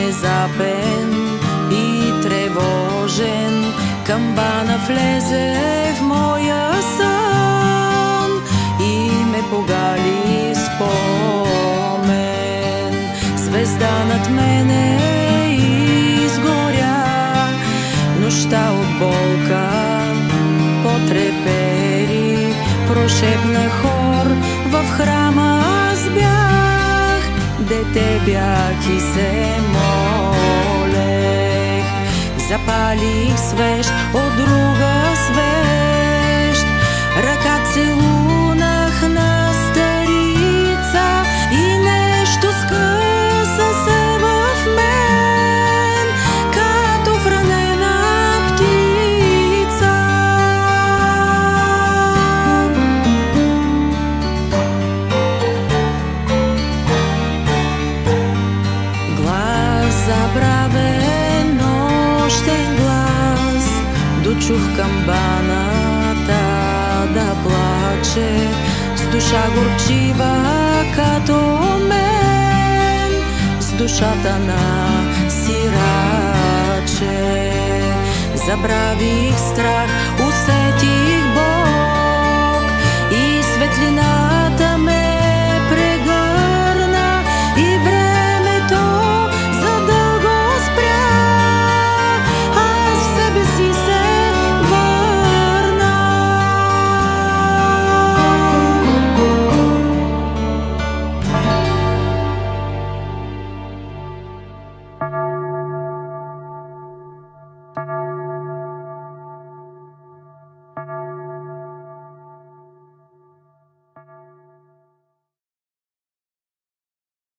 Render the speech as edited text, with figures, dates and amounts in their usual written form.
внезапен и тревожен, камбана влезе в моя сън и ме погали спомен. Звезда над мене изгоря, нощта от болка потрепери, прошепна хор в храма. Аз бях, дете бях и се молех. Запалих свещ от друга свещ, ръка целунах на старица и нещо скъса се в мен, като вранена птица. Глас забравен, нощен глас, дочух камбаната да плаче, с душа горчива като мен, с душата на сираче. Забравих страх, усетих Бог и светлина